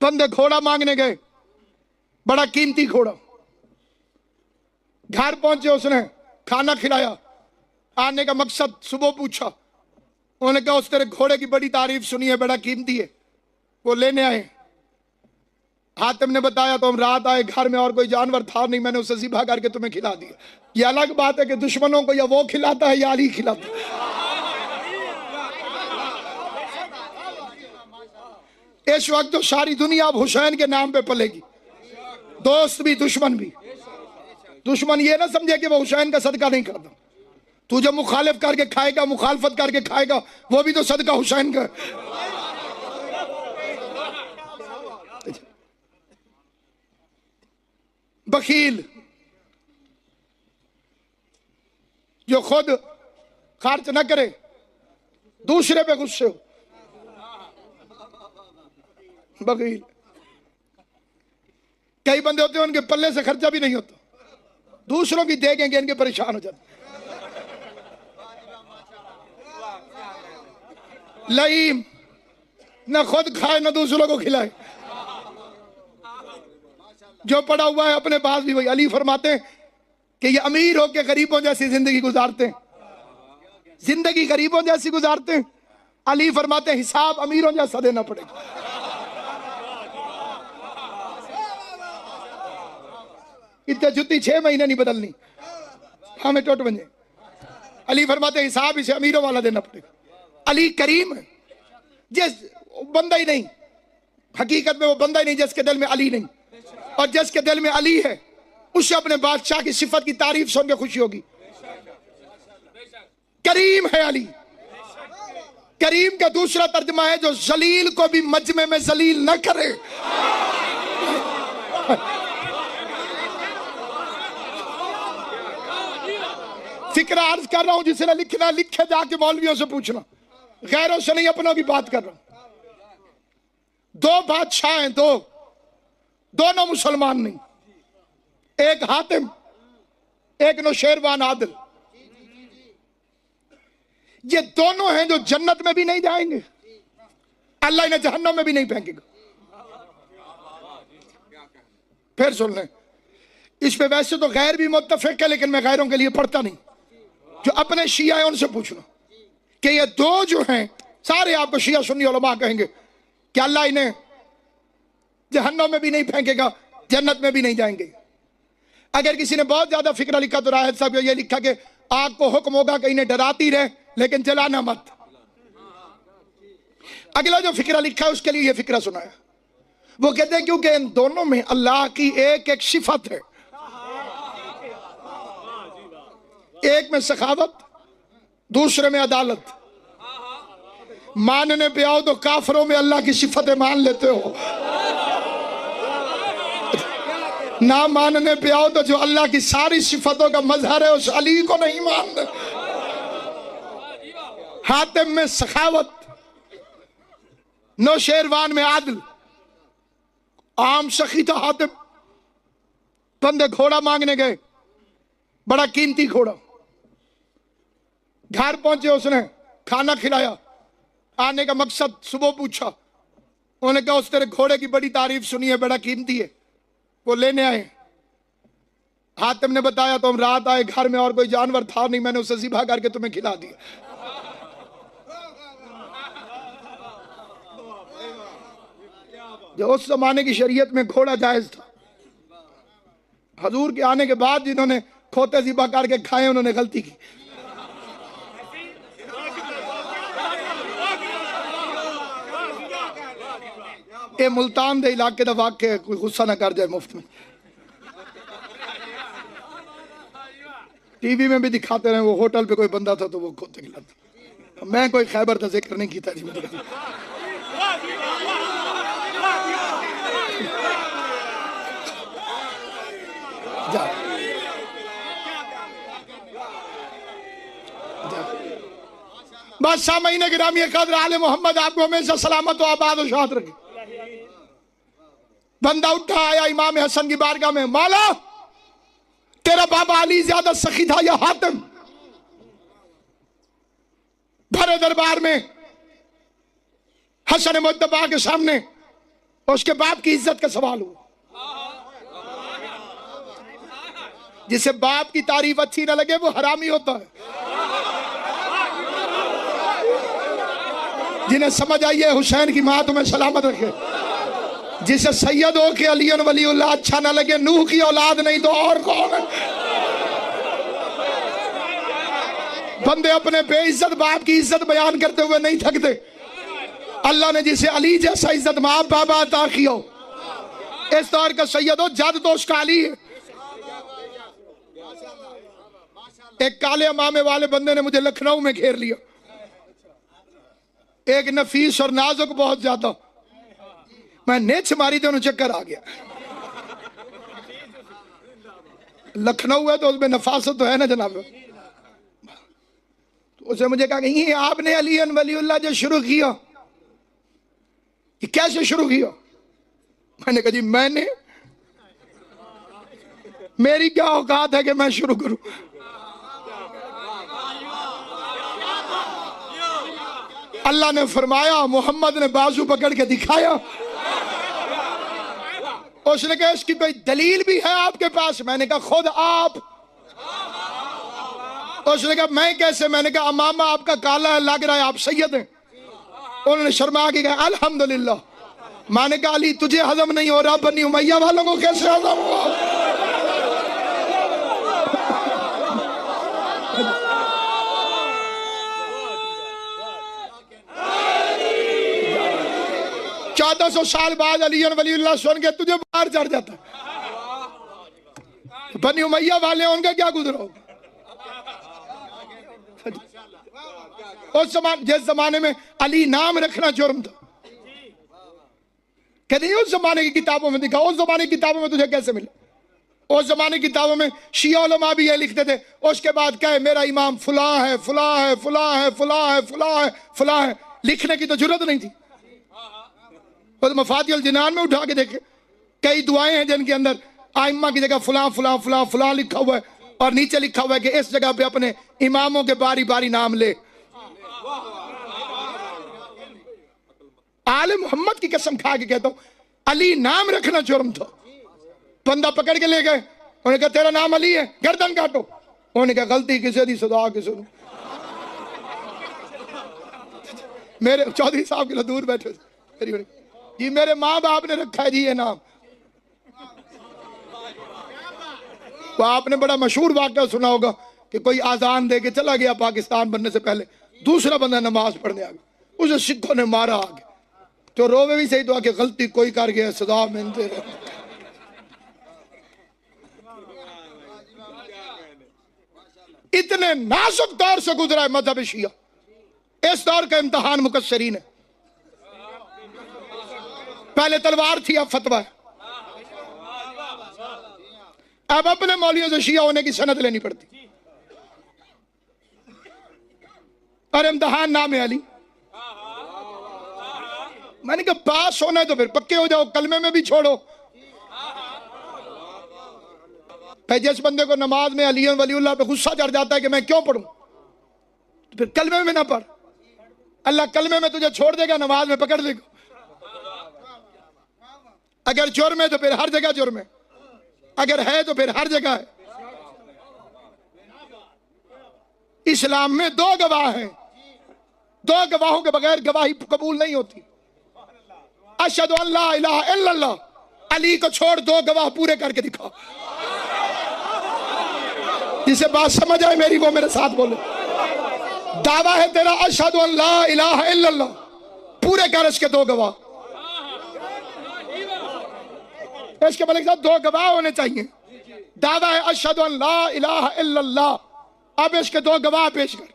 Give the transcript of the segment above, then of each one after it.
بندے گھوڑا مانگنے گئے، بڑا قیمتی گھوڑا. گھر پہنچے، اس نے کھانا کھلایا. آنے کا مقصد صبح پوچھا، انہوں نے کہا اس تیرے گھوڑے کی بڑی تعریف سنی ہے، بڑا قیمتی ہے. وہ لینے آئے. حاتم نے بتایا تو ہم رات آئے، گھر میں اور کوئی جانور تھا نہیں، میں نے اسے ذبح کر کے تمہیں کھلا دیا. یہ الگ بات ہے کہ دشمنوں کو یا وہ کھلاتا ہے یا علی کھلاتا ہے. اس وقت تو ساری دنیا اب حسین کے نام پہ پلے گی، دوست بھی دشمن بھی. دشمن یہ نہ سمجھے کہ وہ حسین کا صدقہ نہیں کرتا. تو جب مخالف کر کے کھائے گا، مخالفت کر کے کھائے گا، وہ بھی تو صدقہ حسین کا ہے. بخیل جو خود خرچ نہ کرے، دوسرے پہ غصے ہو. بخیل. کئی بندے ہوتے ہیں ان کے پلے سے خرچہ بھی نہیں ہوتا، دوسروں کی دیکھیں گے ان کے پریشان ہو جاتے. لئیم، نہ خود کھائے نہ دوسروں کو کھلائے. جو پڑا ہوا ہے اپنے پاس بھی وہی. علی فرماتے ہیں کہ یہ امیر ہو کے غریبوں جیسی زندگی گزارتے ہیں، زندگی غریبوں جیسی گزارتے ہیں. علی فرماتے ہیں حساب امیروں جیسا دینا پڑے گا. اتنے جتی 6 مہینے نہیں بدلنی، ہمیں ٹوٹ بن جائے. علی فرماتے ہیں حساب اسے امیروں والا دینا پڑے گا. علی کریم ہے، جس بندہ ہی نہیں، حقیقت میں وہ بندہ ہی نہیں جس کے دل میں علی نہیں، اور جس کے دل میں علی ہے اسے اپنے بادشاہ کی صفت کی تعریف سن کے خوشی ہوگی. کریم ہے علی. کریم کا دوسرا ترجمہ ہے جو ذلیل کو بھی مجمع میں ذلیل نہ کرے. فکرہ عرض کر رہا ہوں، جسے نہ لکھنا لکھے، جا کے مولویوں سے پوچھنا، غیروں سے نہیں، اپنوں کی بات کر رہا ہوں. 2 بادشاہ ہیں، دونوں مسلمان نہیں. ایک حاتم، ایک نوشیروان عادل. یہ دونوں ہیں جو جنت میں بھی نہیں جائیں گے، اللہ انہیں جہنم میں بھی نہیں پھینکے گا. پھر سن لیں، اس پہ ویسے تو غیر بھی متفق ہے، لیکن میں غیروں کے لیے پڑھتا نہیں. جو اپنے شیعہ ہیں ان سے پوچھنا کہ یہ 2 جو ہیں، سارے آپ کو شیعہ سنی علماء کہیں گے کہ اللہ انہیں جہنم میں بھی نہیں پھینکے گا، جنت میں بھی نہیں جائیں گے. اگر کسی نے بہت زیادہ فکرہ لکھا تو راحت صاحب یہ لکھا کہ آگ کو حکم ہوگا کہ انہیں ڈراتی رہے لیکن جلانا مت. اگلا جو فکرہ لکھا ہے اس کے لیے یہ فکرہ سنایا. وہ کہتے ہیں کیونکہ ان دونوں میں اللہ کی ایک ایک صفت ہے، ایک میں سخاوت، دوسرے میں عدالت. ماننے پہ آؤ تو کافروں میں اللہ کی صفتیں مان لیتے ہو، نہ ماننے پہ آؤ تو جو اللہ کی ساری صفتوں کا مظہر ہے اس علی کو نہیں مانتے. حاتم میں سخاوت، نوشیروان میں عدل. عام سخی تھا حاتم. بندے گھوڑا مانگنے گئے، بڑا قیمتی گھوڑا. گھر پہنچے، اس نے کھانا کھلایا. آنے کا مقصد صبح پوچھا، انہوں نے کہا اس تیرے گھوڑے کی بڑی تعریف سنی ہے، بڑا قیمتی ہے. وہ لینے آئے. حاتم نے بتایا تو ہم رات آئے، گھر میں اور کوئی جانور تھا نہیں، میں نے اسے ذبح کر کے تمہیں کھلا دیا. جو اس زمانے کی شریعت میں گھوڑا جائز تھا. حضور کے آنے کے بعد جنہوں نے کھوتے ذبح کر کے کھائے انہوں نے غلطی کی. یہ ملتان دے علاقے دا واقع ہے، کوئی غصہ نہ کر جائے مفت میں. ٹی وی میں بھی دکھاتے رہے، وہ ہوٹل پہ کوئی بندہ تھا تو وہ کھوتے کھلاتا. میں کوئی خیبر کا ذکر نہیں کیتا جی. بس سامعین گرامی قدر، آل محمد آپ کو ہمیشہ سلامت و آباد و شاد رکھے. بندہ اٹھا آیا امام حسن کی بارگاہ میں، مولا تیرا بابا علی زیادہ سخی تھا یا حاتم؟ بھرے دربار میں حسن مجتبیٰ کے سامنے اس کے باپ کی عزت کا سوال ہوا. جسے باپ کی تعریف اچھی نہ لگے وہ حرامی ہوتا ہے. جنہیں سمجھ آئی ہے حسین کی ماں تمہیں سلامت رکھے. جسے سید ہو کے علی ولی اللہ اچھا نہ لگے، نوح کی اولاد نہیں تو اور کون ہے؟ بندے اپنے بے عزت باپ کی عزت بیان کرتے ہوئے نہیں تھکتے. اللہ نے جسے علی جیسا عزت ماں بابا عطا کیا ہو، اس دور کا سید ہو، جد تو اس کا علی ہے. ایک کالے امامے والے بندے نے مجھے لکھنؤ میں گھیر لیا، ایک نفیس اور نازک بہت زیادہ. میں نیچ ماری تو انہوں چکر آ گیا. لکھنؤ ہے تو اس میں نفاست تو ہے نا جناب. تو اسے مجھے کہا کہ یہ آپ نے علی ولی اللہ جو شروع کیا، یہ کیسے شروع کیا؟ میں نے کہا جی میں نے، میری کیا اوقات ہے کہ میں شروع کروں؟ اللہ نے فرمایا، محمد نے بازو پکڑ کے دکھایا. اس نے کہا اس کی کوئی دلیل بھی ہے آپ کے پاس؟ میں نے کہا خود آپ. اس نے کہا میں کیسے؟ میں نے کہا امامہ آپ کا کالا ہے، لگ رہا ہے آپ سید ہیں. انہوں نے شرما کے کہا الحمدللہ. میں نے کہا علی تجھے ہضم نہیں ہو رہا، بنی امیہ والوں کو کیسے ہضم ہوا؟ چودہ سو سال بعد علی ولی اللہ سن کے تجھے باہر چڑھ جاتا. بنی امیہ والے ان کا کیا گزرا ہوگا؟ جس زمانے میں علی نام رکھنا جرم تھا کہ نہیں، اس زمانے کی کتابوں میں دکھا. اس زمانے کی کتابوں میں تجھے کیسے ملے؟ اس زمانے کی کتابوں میں شیعہ علماء بھی یہ لکھتے تھے، اس کے بعد کہے میرا امام فلاں ہے فلاں ہے فلاں ہے فلاں ہے فلاں ہے فلاں ہے. لکھنے کی تو جرت نہیں تھی. خود مفاتیح الجنان میں اٹھا کے دیکھے، کئی دعائیں ہیں جن کے اندر ائمہ کی جگہ فلاں فلاں فلاں فلاں لکھا ہوا ہے، اور نیچے لکھا ہوا ہے کہ اس جگہ پہ اپنے اماموں کے باری باری نام لے. آل محمد کی قسم کھا کے کہتا ہوں علی نام رکھنا جرم تھا. بندہ پکڑ کے لے گئے، انہوں نے کہا تیرا نام علی ہے، گردن کاٹو. انہوں نے کہا غلطی کسے دی، صدا کسے دی. میرے چودھری صاحب کے لئے دور بیٹھے جی میرے ماں باپ نے رکھا ہے جی یہ نام. وہ آپ نے بڑا مشہور واقعہ سنا ہوگا کہ کوئی آزان دے کے چلا گیا پاکستان بننے سے پہلے، دوسرا بندہ نماز پڑھنے آ گیا، اسے سکھوں نے مارا آگے تو روے بھی صحیح تو آکے غلطی کوئی کر گیا صدا ملتے رہے. اتنے نازک دور سے گزرا ہے مذہب شیعہ. اس دور کا امتحان مکسرین ہے. پہلے تلوار تھی، اب فتویٰ ہے. اب اپنے مولویوں سے شیعہ ہونے کی سند لینی پڑتی. اور امتحان نام علی. میں نے کہا پاس ہونا ہے تو پھر پکے ہو جاؤ، کلمے میں بھی چھوڑو. پھر جس بندے کو نماز میں علی ولی اللہ پہ غصہ چڑھ جاتا ہے کہ میں کیوں پڑھوں، تو پھر کلمے میں نہ پڑھ. اللہ کلمے میں تجھے چھوڑ دے گا، نماز میں پکڑ دے گا. اگر جرم ہے تو پھر ہر جگہ جرم ہے، اگر ہے تو پھر ہر جگہ ہے. اسلام میں دو گواہ ہیں، دو گواہوں کے بغیر گواہی قبول نہیں ہوتی. اشہد ان لا الہ الا اللہ، علی کو چھوڑ دو گواہ پورے کر کے دکھا. جسے بات سمجھ آئے میری وہ میرے ساتھ بولے. دعویٰ ہے تیرا اشہد ان لا الہ الا اللہ، پورے کر اس کے دو گواہ. اس کے ملک صاحب دو گواہ ہونے چاہیے. دعویٰ ہے اشہد ان لا الہ الا اللہ، اب اس کے دو گواہ پیش کر.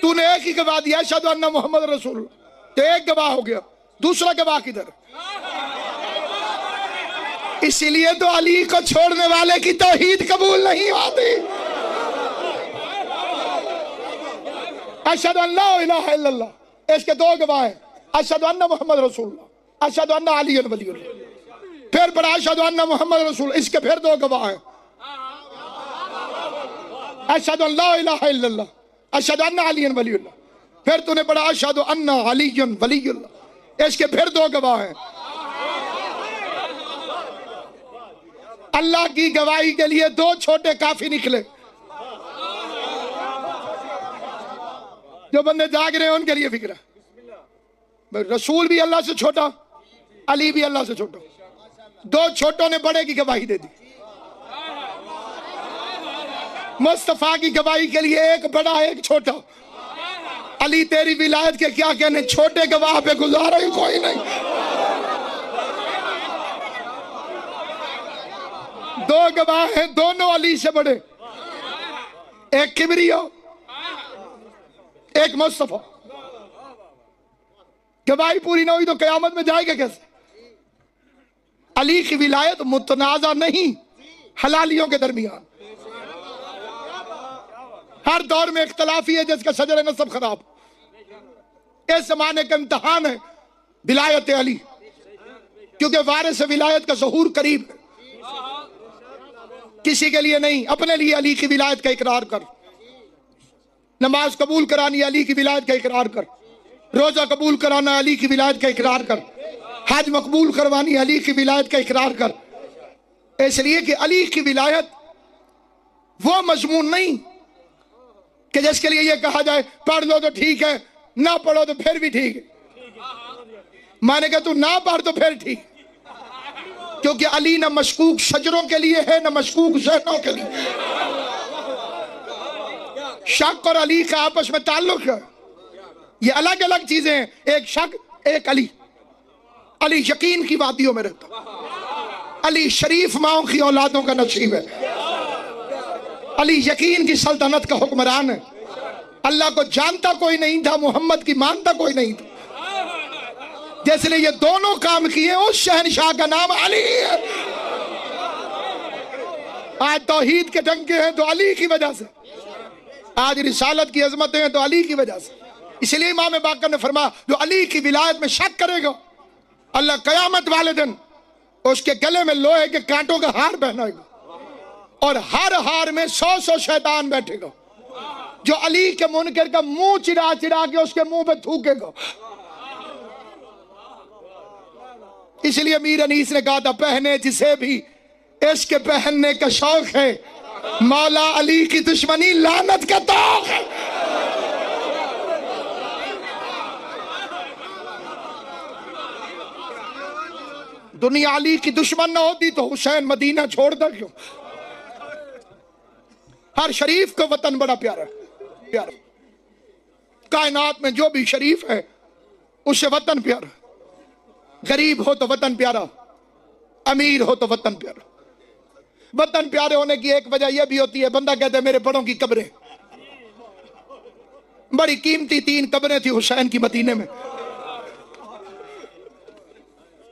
تو نے ایک ہی گواہ دیا اشہد ان محمد رسول اللہ، تو ایک گواہ ہو گیا، دوسرا گواہ کدھر؟ اسی لیے تو علی کو چھوڑنے والے کی توحید قبول نہیں ہوتی. اشہد ان لا الہ الا اللہ، اس کے دو گواہ ہیں، اشہد ان محمد رسول اللہ، اشہد ان علی ولی اللہ. پھر پڑھا اشہد ان محمد رسول، اس کے پھر دو گواہ ہیں، اشہد ان لا الہ الا اللہ، اشہد ان علی ولی اللہ. پھر تو نے پڑھا اشہد ان علی ولی اللہ، اس کے پھر دو گواہ ہیں، اللہ کی گواہی کے لیے 2 چھوٹے کافی نکلے. جو بندے جاگ رہے ہیں ان کے لیے فکر ہے. رسول بھی اللہ سے چھوٹا, علی بھی اللہ سے چھوٹا, 2 چھوٹوں نے بڑے کی گواہی دے دی. مصطفیٰ کی گواہی کے لیے ایک بڑا ایک چھوٹا. علی تیری ولایت کے کیا کہنے, چھوٹے گواہ پہ گزارا ہی کوئی نہیں. 2 گواہ ہیں, دونوں علی سے بڑے, ایک کبریہ ایک مصطفیٰ. گواہی پوری نہ ہوئی تو قیامت میں جائے گا کیسے؟ علی کی ولایت متنازع نہیں, حلالیوں کے درمیان. ہر دور میں اختلافی ہے جس کا شجر نسب خراب. اس زمانے کا امتحان ہے ولایت علی, کیونکہ وارث ولایت کا ظہور قریب ہے. کسی کے لیے نہیں, اپنے لیے علی کی ولایت کا اقرار کر. نماز قبول کرانی علی کی ولایت کا اقرار کر. روزہ قبول کرانا علی کی ولایت کا اقرار کر. حج مقبول کروانی علی کی ولایت کا اقرار کر. اس لیے کہ علی کی ولایت وہ مضمون نہیں کہ جس کے لیے یہ کہا جائے پڑھ لو تو ٹھیک ہے, نہ پڑھو تو پھر بھی ٹھیک ہے. میں نے کہا تو نہ پڑھ تو پھر ٹھیک, کیونکہ علی نہ مشکوک شجروں کے لیے ہے نہ مشکوک ذہنوں کے لیے. شک اور علی کا آپس میں تعلق ہے, یہ الگ الگ چیزیں ہیں. ایک شک ایک علی. علی یقین کی وادیوں میں رہتا, علی شریف ماؤں کی اولادوں کا نصیب ہے. علی یقین کی سلطنت کا حکمران ہے. اللہ کو جانتا کوئی نہیں تھا, محمد کی مانتا کوئی نہیں تھا. جس نے یہ دونوں کام کیے اس شہنشاہ کا نام علی ہے. آج توحید کے ڈنکے ہیں تو علی کی وجہ سے, آج رسالت کی عظمتیں ہیں تو علی کی وجہ سے. اس لیے امام باقر نے فرمایا جو علی کی ولایت میں شک کرے گا اللہ قیامت والے دن اس کے گلے میں لوہے کے کانٹوں کا ہار پہنائے گا, اور ہر ہار میں 100 شیطان بیٹھے گا جو علی کے منکر کا منہ چڑا چڑا کے اس کے منہ پہ تھوکے گا. اس لیے امیر انیس نے کہا تھا پہنے جسے بھی عشق پہننے کا شوق ہے, مولا علی کی دشمنی لعنت کا طوق ہے. دنیا علی کی دشمن نہ ہوتی تو حسین مدینہ چھوڑتا کیوں؟ ہر شریف کو وطن بڑا پیارا پیارا. کائنات میں جو بھی شریف ہے اسے وطن پیارا. غریب ہو تو وطن پیارا, امیر ہو تو وطن پیارا. وطن پیارے ہونے کی ایک وجہ یہ بھی ہوتی ہے, بندہ کہتا ہے میرے بڑوں کی قبریں بڑی قیمتی, 3 قبریں تھی حسین کی مدینے میں.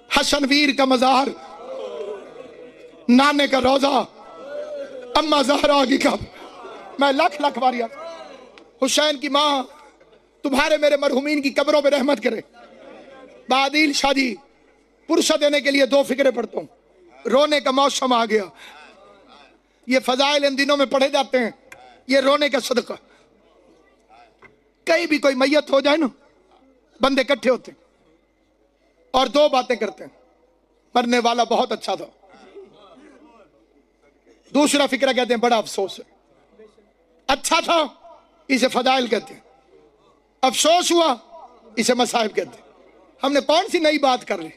حسن ویر کا مزار, نانے کا روزہ, اماں زہرا کی قبر. میں لکھ باری حسین کی ماں تمہارے میرے مرحومین کی قبروں پہ رحمت کرے. بادل شاہ جی پرسہ دینے کے لیے 2 فکریں پڑھتا ہوں. رونے کا موسم آ گیا, یہ فضائل ان دنوں میں پڑھے جاتے ہیں, یہ رونے کا صدقہ. کہیں بھی کوئی میت ہو جائے نا, بندے اکٹھے ہوتے ہیں اور 2 باتیں کرتے ہیں. مرنے والا بہت اچھا تھا, دوسرا فکرہ کہتے ہیں بڑا افسوس ہے. اچھا تھا اسے فضائل کہتے ہیں, افسوس ہوا اسے مصائب کہتے ہیں. ہم نے کون سی نئی بات کر لی؟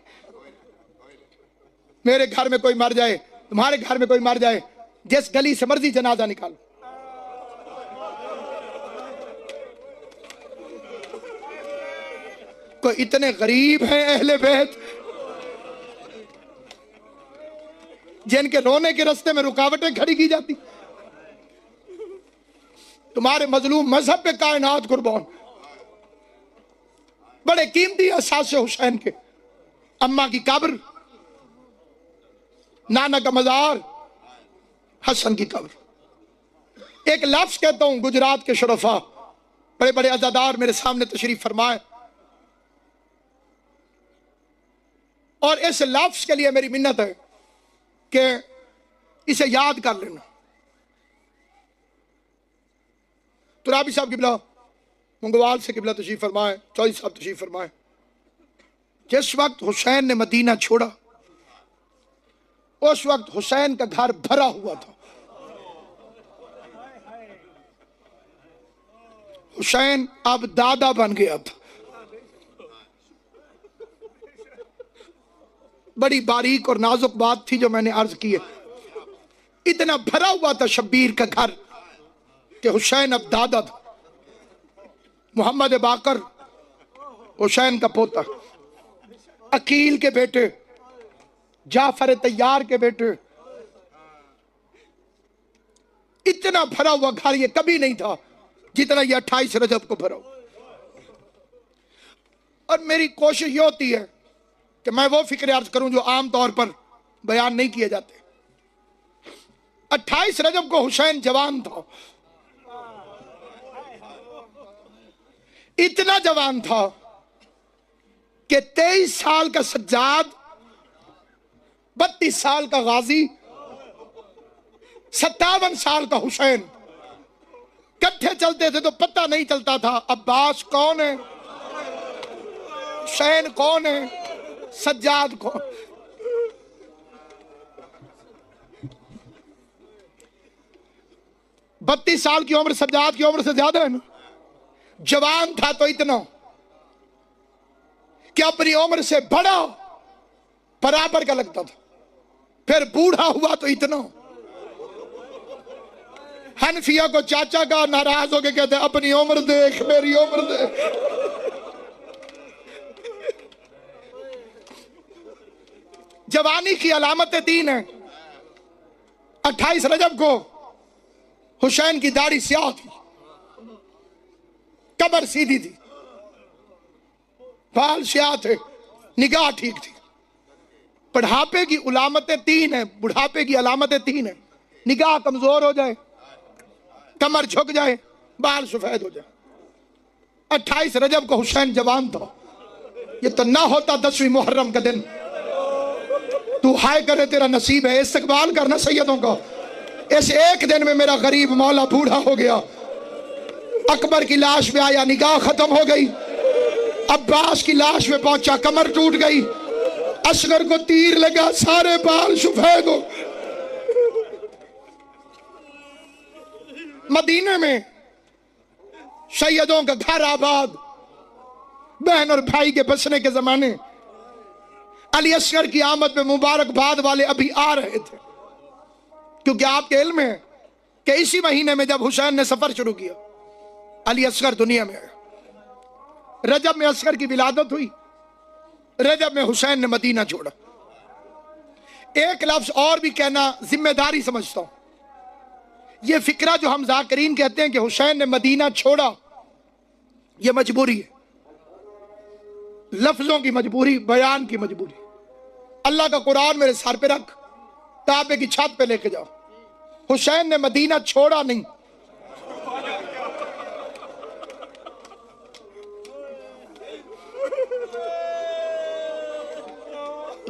میرے گھر میں کوئی مر جائے, تمہارے گھر میں کوئی مر جائے, جس گلی سے مرضی جنازہ نکالو. کوئی اتنے غریب ہیں اہل بیت جن کے رونے کے رستے میں رکاوٹیں کھڑی کی جاتی. تمہارے مظلوم مذہب پہ کائنات قربان. بڑے قیمتی احساس حسین کے, اماں کی قبر, نانا کا مزار, حسن کی قبر. ایک لفظ کہتا ہوں, گجرات کے شرفا بڑے بڑے عزادار میرے سامنے تشریف فرمائے, اور اس لفظ کے لیے میری منت ہے کہ اسے یاد کر لینا. ترابی صاحب قبلہ منگوال سے قبلہ تشریف فرمائے, چوہدری صاحب تشریف فرمائے. جس وقت حسین نے مدینہ چھوڑا اس وقت حسین کا گھر بھرا ہوا تھا. حسین اب دادا بن گیا تھا. بڑی باریک اور نازک بات تھی جو میں نے عرض کی ہے. اتنا بھرا ہوا تھا شبیر کا گھر کہ حسین اب دادا تھا. محمد باقر حسین کا پوتا، عقیل کے بیٹے، جعفر طیار کے بیٹے. اتنا بھرا ہوا گھر یہ کبھی نہیں تھا جتنا یہ 28 رجب کو بھرا ہوا. اور میری کوشش یہ ہوتی ہے کہ میں وہ فکر عرض کروں جو عام طور پر بیان نہیں کیے جاتے. 28 رجب کو حسین جوان تھا. اتنا جوان تھا کہ 23 سال کا سجاد، 32 سال کا غازی، 57 سال کا حسین کٹھے چلتے تھے تو پتہ نہیں چلتا تھا عباس کون ہے، حسین کون ہے، سجاد کون. بتیس سال کی عمر سجاد کی عمر سے زیادہ ہے نا. جوان تھا تو اتنا کہ اپنی عمر سے بڑا برابر کا لگتا تھا. پھر بوڑھا ہوا تو اتنا. حنفیہ کو چاچا کا ناراض ہو کے کہتے ہیں اپنی عمر دیکھ میری عمر دیکھ. جوانی کی علامتیں 3 ہیں. 28 رجب کو حسین کی داڑھی سیاہ تھی، کمر سیدھی تھی، بال سیاہ تھے، نگاہ ٹھیک تھی. بڑھاپے کی علامتیں 3 ہیں. بڑھاپے کی علامتیں 3 ہیں. نگاہ کمزور ہو جائے، کمر جھک جائے، بال سفید ہو جائے. 28 رجب کو حسین جوان تھا. یہ تو نہ ہوتا 10ویں محرم کا دن. تو ہائے کرے تیرا نصیب ہے. استقبال کرنا سیدوں کا. اس ایک دن میں میرا غریب مولا بوڑھا ہو گیا. اکبر کی لاش میں آیا، نگاہ ختم ہو گئی. عباس کی لاش میں پہنچا، کمر ٹوٹ گئی. اصغر کو تیر لگا، سارے بال سفید ہو. مدینے میں سیدوں کا گھر آباد، بہن اور بھائی کے بسنے کے زمانے. علی اصغر کی آمد میں مبارکباد والے ابھی آ رہے تھے، کیونکہ آپ کے علم ہے کہ اسی مہینے میں جب حسین نے سفر شروع کیا علی اصغر دنیا میں آیا. رجب میں اصغر کی ولادت ہوئی، رجب میں حسین نے مدینہ چھوڑا. ایک لفظ اور بھی کہنا ذمہ داری سمجھتا ہوں. یہ فکرہ جو ہم ذاکرین کہتے ہیں کہ حسین نے مدینہ چھوڑا، یہ مجبوری ہے. لفظوں کی مجبوری، بیان کی مجبوری. اللہ کا قرآن میرے سر پہ رکھ، کعبے کی چھت پہ لے کے جاؤ. حسین نے مدینہ چھوڑا نہیں.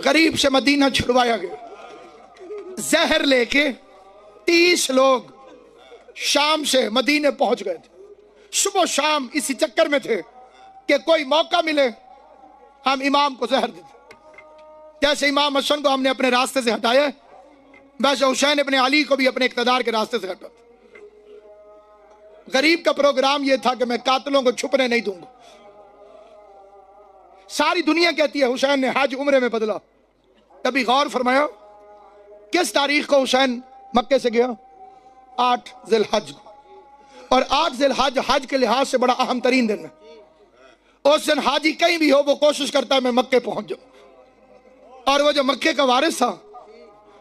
غریب سے مدینہ چھڑوایا گیا. زہر لے کے 30 لوگ شام سے مدینے پہنچ گئے تھے. صبح و شام اسی چکر میں تھے کہ کوئی موقع ملے ہم امام کو زہر دیتے. جیسے امام حسن کو ہم نے اپنے راستے سے ہٹایا، ویسے حسین ابن علی کو بھی اپنے اقتدار کے راستے سے ہٹاتا. غریب کا پروگرام یہ تھا کہ میں قاتلوں کو چھپنے نہیں دوں گا. ساری دنیا کہتی ہے حسین نے حج عمرے میں بدلا. کبھی غور فرمایا کس تاریخ کو حسین مکے سے گیا؟ 8 ذی الحج کو. اور 8 ذی الحج حج کے لحاظ سے بڑا اہم ترین دن ہے. اس دن حاجی کہیں بھی ہو وہ کوشش کرتا ہے میں مکے پہنچ جاؤں. اور وہ جو مکے کا وارث تھا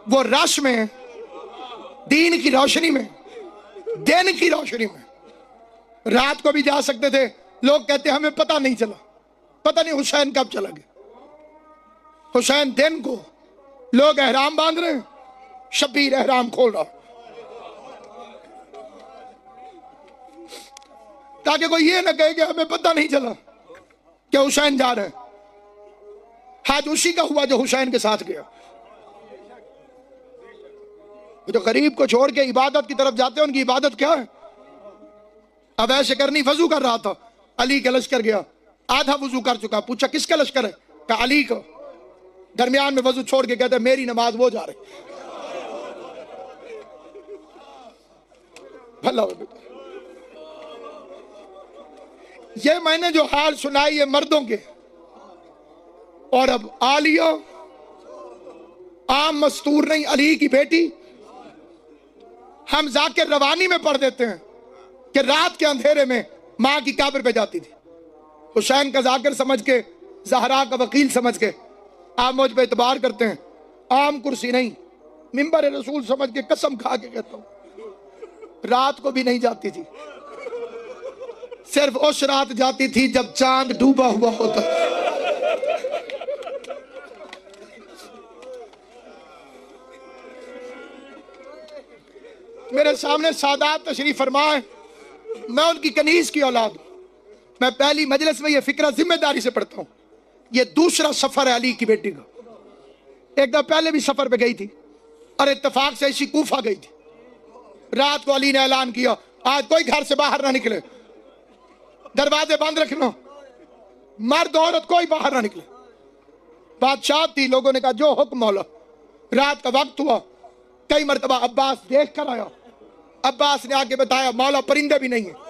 وہ رش میں، دین کی روشنی میں، دن کی روشنی میں رات کو بھی جا سکتے تھے. لوگ کہتے ہمیں پتہ نہیں چلا، پتہ نہیں حسین کب چلا گیا. حسین دن کو لوگ احرام باندھ رہے ہیں، شبیر احرام کھول رہا تاکہ کوئی یہ نہ کہے کہ ہمیں پتہ نہیں چلا کہ حسین جا رہے ہیں. حج اسی کا ہوا جو حسین کے ساتھ گیا. جو غریب کو چھوڑ کے عبادت کی طرف جاتے ہیں ان کی عبادت کیا ہے؟ اب ایسے کرنی وضو کر رہا تھا، علی کا لشکر گیا، آدھا وضو کر چکا. پوچھا کس کا لشکر ہے؟ کہا علی کا. درمیان میں وضو چھوڑ کے کہتے ہیں میری نماز وہ جا رہی. بھلا ہو بیٹا. یہ میں نے جو حال سنائی ہے مردوں کے، اور اب عالیہ عام مستور نہیں، علی کی بیٹی. ہم ذاکر روانی میں پڑھ دیتے ہیں کہ رات کے اندھیرے میں ماں کی قبر پہ جاتی تھی، حسین کا ذاکر سمجھ کے، زہرا کا وکیل سمجھ کے. آپ مجھ پہ اعتبار کرتے ہیں، عام کرسی نہیں، منبر رسول سمجھ کے قسم کھا کے کہتا ہوں رات کو بھی نہیں جاتی تھی. صرف اس رات جاتی تھی جب چاند ڈوبا ہوا ہوتا. میرے سامنے سادات تشریف فرما ہے، میں ان کی کنیز کی اولاد ہوں. میں پہلی مجلس میں یہ فکرہ ذمہ داری سے پڑھتا ہوں. یہ دوسرا سفر ہے علی کی بیٹی کا. ایک دفعہ پہلے بھی سفر پہ گئی تھی اور اتفاق سے اسی کوفہ گئی تھی. رات کو علی نے اعلان کیا آج کوئی گھر سے باہر نہ نکلے، دروازے بند رکھنا، مرد عورت کوئی باہر نہ نکلے. بادشاہ تھی، لوگوں نے کہا جو حکم مولا. رات کا وقت ہوا، کئی مرتبہ عباس دیکھ کر آیا. عباس نے آگے بتایا مولا پرندے بھی نہیں ہیں.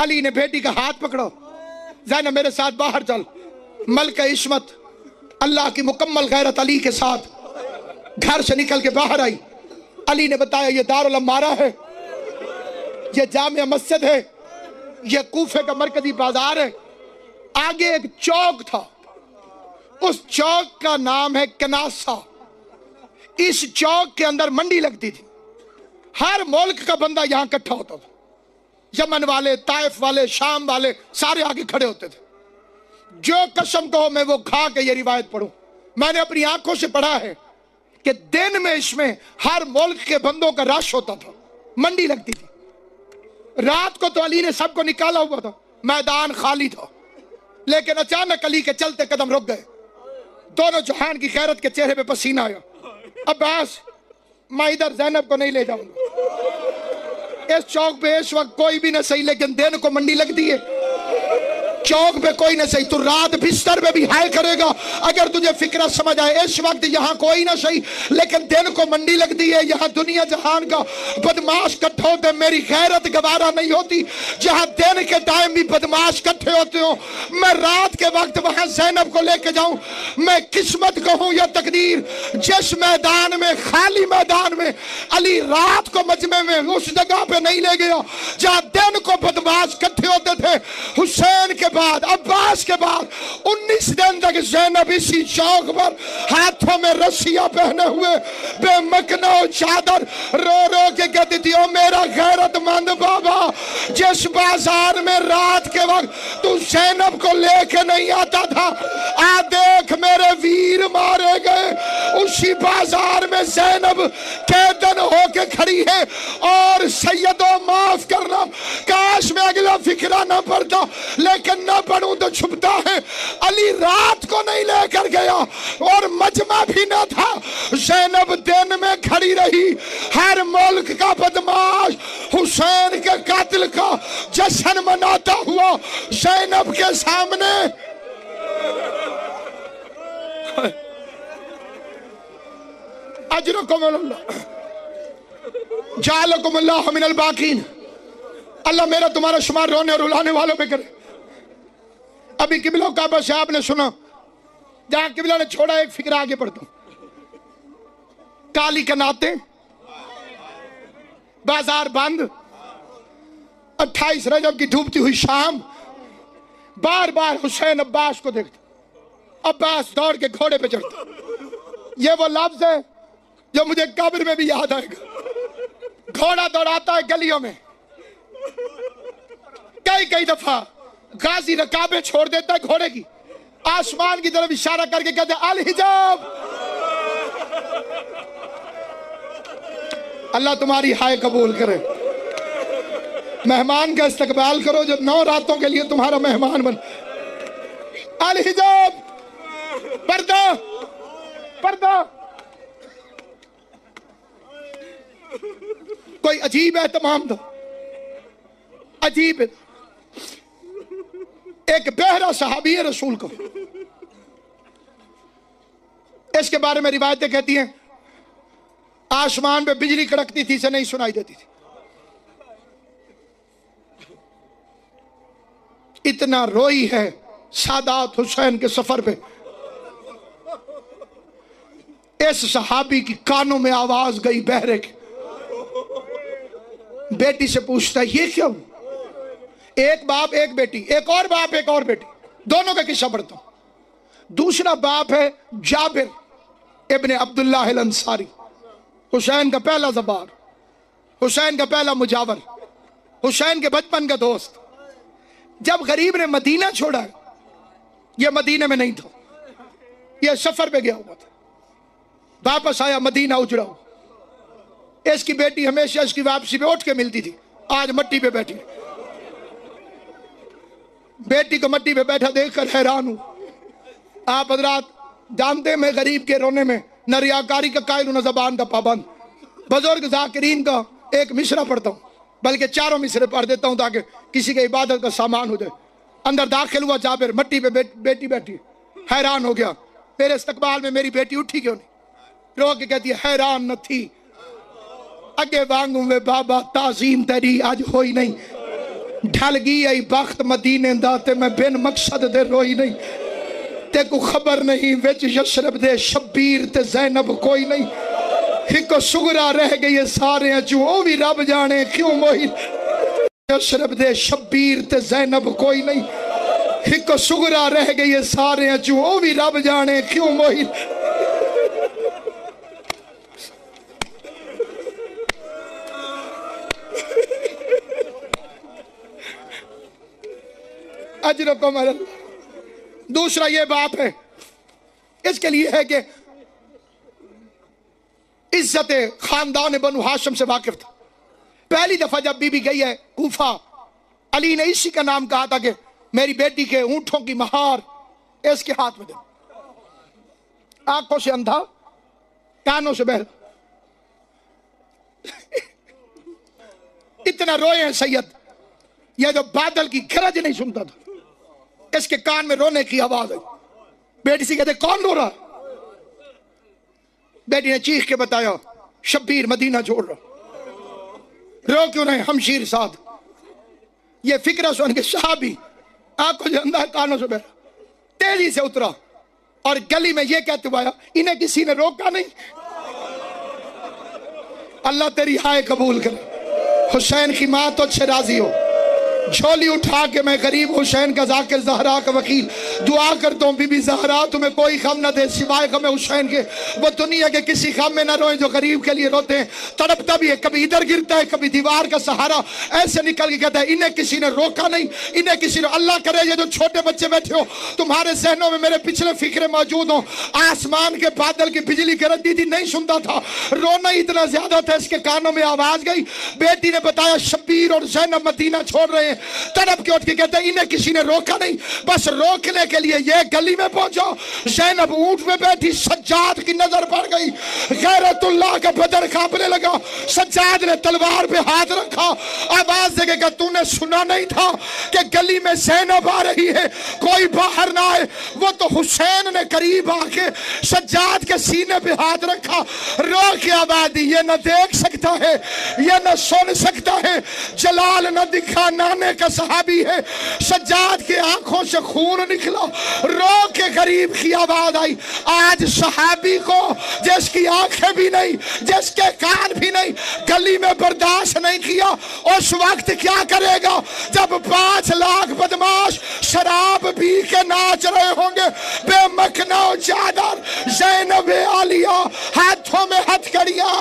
علی نے بیٹی کا ہاتھ پکڑا، زینب میرے ساتھ باہر چل. ملکہ عصمت اللہ کی مکمل غیرت علی کے ساتھ گھر سے نکل کے باہر آئی. علی نے بتایا یہ دارالعمارہ ہے، یہ جامع مسجد ہے، یہ کوفے کا مرکزی بازار ہے. آگے ایک چوک تھا، اس چوک کا نام ہے کناسا. اس چوک کے اندر منڈی لگتی تھی، ہر ملک کا بندہ یہاں اکٹھا ہوتا تھا. یمن والے، طائف والے، شام والے سارے آگے کھڑے ہوتے تھے. جو قسم کہو میں وہ کھا کے یہ روایت پڑھوں. میں نے اپنی آنکھوں سے پڑھا ہے کہ دن میں اس میں ہر ملک کے بندوں کا رش ہوتا تھا، منڈی لگتی تھی. رات کو تو علی نے سب کو نکالا ہوا تھا، میدان خالی تھا. لیکن اچانک علی کے چلتے قدم رک گئے. دونوں جہان کی غیرت کے چہرے پہ پسینہ آیا. عباس میں ادھر زینب کو نہیں لے جاؤں گا. اس چوک پہ اس وقت کوئی بھی نہ صحیح، لیکن دن کو منڈی لگتی ہے. چوک پہ کوئی نہ صحیح، تو رات بستر پہ بھی ہائے کرے گا اگر تجھے فکرہ سمجھ آئے. اس وقت یہاں کوئی نہ صحیح، لیکن دن کو منڈی لگتی ہے. یہاں دنیا جہان کا بدماش کٹھے ہوتے، میری غیرت گوارا نہیں ہوتی جہاں دن کے ٹائم بھی بدماش کٹھے ہوتے ہوں. میں رات کے وقت وہاں زینب کو لے کے جاؤں. میں قسمت کہوں یا تقدیر، جس میدان میں، خالی میدان میں علی رات کو مجمع میں اس جگہ پہ نہیں لے گیا جہاں دن کو بدماش کٹھے ہوتے تھے. حسین کے بعد، عباس کے بعد 19 دن تک زینب اسی چوک پر ہاتھوں میں رسیاں پہنے ہوئے بے مکنہ و چادر رو رو کے کہتی تھی او میرا غیرت مند بابا، جس بازار میں رات کے وقت تو زینب کو لے کے نہیں آتا تھا، آ دیکھ میرے ویر مارے گئے. اسی بازار میں زینب قیدن ہو کے کھڑی ہے. اور سیدو معاف کرنا، کاش میں اگلا فکرہ نہ پڑتا، لیکن نہ پڑھوں تو چھپتا ہے. علی رات کو نہیں لے کر گیا اور مجمع بھی نہ تھا. زینب دن میں کھڑی رہی. ہر ملک کا بدماش حسین کے قاتل کا جشن مناتا ہوا زینب کے سامنے. اجرکم اللہ جعلکم اللہ من الباقین. اللہ میرا تمہارا شمار رونے اور رلانے والوں پہ کرے. ابھی قبلہ کعبہ سے آپ نے سنا، جہاں قبلہ نے چھوڑا ایک فکر آگے پڑھتا ہوں. کالی کے ناطے، بازار بند، 28 رجب کی ڈوبتی ہوئی شام. بار بار حسین عباس کو دیکھتا، عباس دوڑ کے گھوڑے پہ چڑھتا. یہ وہ لفظ ہے جو مجھے قبر میں بھی یاد آئے گا. گھوڑا دوڑاتا ہے گلیوں میں. کئی دفعہ غازی رکابیں چھوڑ دیتا ہے گھوڑے کی، آسمان کی طرف اشارہ کر کے کہتے ہیں الحجاب. اللہ تمہاری ہائے قبول کرے. مہمان کا استقبال کرو جو 9 راتوں کے لیے تمہارا مہمان بن. الحجاب، پردہ، پردہ. کوئی عجیب اہتمام تھا، عجیب. ایک بہرا صحابی ہے رسول کو، اس کے بارے میں روایتیں کہتی ہیں آسمان پہ بجلی کڑکتی تھی سے نہیں سنائی دیتی تھی، اتنا روئی ہے سادات حسین کے سفر پہ۔ اس صحابی کی کانوں میں آواز گئی بہرے کی، بیٹی سے پوچھتا ہے یہ کیا ہوا؟ ایک باپ ایک بیٹی، ایک اور باپ ایک اور بیٹی، دونوں کا قصہ پڑھتا ہوں۔ دوسرا باپ ہے جابر ابن عبداللہ الانصاری، حسین کا پہلا زبار، حسین کا پہلا مجاور، حسین کے بچپن کا دوست۔ جب غریب نے مدینہ چھوڑا، یہ مدینہ میں نہیں تھا، یہ سفر پہ گیا ہوا تھا، واپس آیا مدینہ اجڑا ہوا۔ اس کی بیٹی ہمیشہ اس کی واپسی پہ اٹھ کے ملتی تھی، آج مٹی پہ بیٹھی، بیٹی کو مٹی پہ بیٹھا دیکھ کر حیران ہوں۔ آپ حضرات جانتے ہیں میں غریب کے رونے میں نہ ریاکاری کا قائل ہوں نہ زبان کا پابند۔ بزرگ ذاکرین کا ایک مصرع پڑھتا ہوں، بلکہ چاروں مصرے پڑھ دیتا ہوں تاکہ کسی کے عبادت کا سامان ہو جائے۔ اندر داخل ہوا جابر، مٹی پہ بیٹی بیٹھی، حیران ہو گیا، میرے استقبال میں میری بیٹی اٹھی کیوں نہیں؟ رو کے کہتی ہے حیران نہ تھی اگے وانگوں میں بابا تعظیم تیری آج ہوئی نہیں، ڈھل گئی ای بخت مدینے دا تے میں بن مقصد دے روئی نہیں، تے کو خبر نہیں وچ یشرب دے شبیر تے زینب کوئی نہیں، ہکو سگرا رہ گئی سارے چوں او بھی رب جانے کیوں موہی، یشرب دے شبیر تے زینب کوئی نہیں، ہکو سگرا رہ گئی سارے چوں او بھی رب جانے کیوں موہی۔ اجرکم اللہ۔ دوسرا یہ باپ ہے، اس کے لیے ہے کہ عزت خاندان بنو ہاشم سے واقف تھا۔ پہلی دفعہ جب بی بی گئی ہے کوفہ، علی نے اسی کا نام کہا تھا کہ میری بیٹی کے اونٹوں کی مہار اس کے ہاتھ میں دے، آنکھوں سے اندھا، کانوں سے بہرا۔ اتنا روئے ہیں سید، یہ جو بادل کی گرج نہیں سنتا تھا، اس کے کان میں رونے کی آواز ہے۔ بیٹی سے کہتے کون رو رہا؟ بیٹی نے چیخ کے بتایا شبیر مدینہ چھوڑ رہا۔ رو کیوں نہیں؟ ہمشیر ساتھ۔ یہ فکرہ سن کے صحابی آنکھوں سے اندھا کانوں سے بہرا تیزی سے اترا اور گلی میں یہ کہتے ہوا انہیں کسی نے روکا نہیں۔ اللہ تیری ہائے قبول کرے، حسین کی ماں تو اچھے راضی ہو۔ جھولی اٹھا کے میں غریب حسین کا ذاکر زہرا کا وکیل دعا کرتا ہوں بی بی زہرا تمہیں کوئی غم نہ دے سوائے غم حسین کے، وہ دنیا کے کسی غم میں نہ روئیں جو غریب کے لیے روتے ہیں۔ تڑپتا بھی ہے، کبھی ادھر گرتا ہے کبھی دیوار کا سہارا ایسے نکل کے کہتا ہے انہیں کسی نے روکا نہیں، انہیں کسی نے۔ اللہ کرے یہ جو چھوٹے بچے بیٹھے ہو تمہارے ذہنوں میں میرے پچھلے فکرے موجود ہوں۔ آسمان کے بادل کی بجلی گرجتی تھی نہیں سنتا تھا، رونا اتنا زیادہ تھا اس کے کانوں میں آواز گئی۔ بیٹی نے بتایا شبیر اور زینب مدینہ چھوڑ رہے ہیں۔ تڑپ کے اٹھ کے کہتے ہیں انہیں کسی نے روکا نہیں، بس روکنے کے لیے یہ گلی میں پہنچا۔ زینب اونٹ میں بیٹھی، سجاد کی نظر پڑ گئی، غیرت اللہ کا بدن کانپنے لگا۔ سجاد نے تلوار پہ ہاتھ رکھا، آواز دے کے کہ تو نے سنا نہیں تھا کہ گلی میں زینب آ رہی ہے، کوئی باہر نہ آئے۔ وہ تو حسین نے قریب آ کے سجاد کے سینے پہ ہاتھ رکھا، رو کے آواز دی یہ نہ دیکھ سکتا ہے، یہ نہ سن سکتا ہے، جلال نہ دکھا نانے کا صحابی ہے۔ سجاد کے آنکھوں سے خون نکلا، رو کے غریب کی آواز آئی آج صحابی کو جس کی آنکھیں بھی نہیں جس کے کان بھی نہیں گلی میں برداشت نہیں کیا، اس وقت کیا کرے گا جب 5 لاکھ بدماش شراب پی کے ناچ رہے ہوں گے، بے مکھنا و چادر زینب عالیہ ہاتھوں میں ہتھ کڑیاں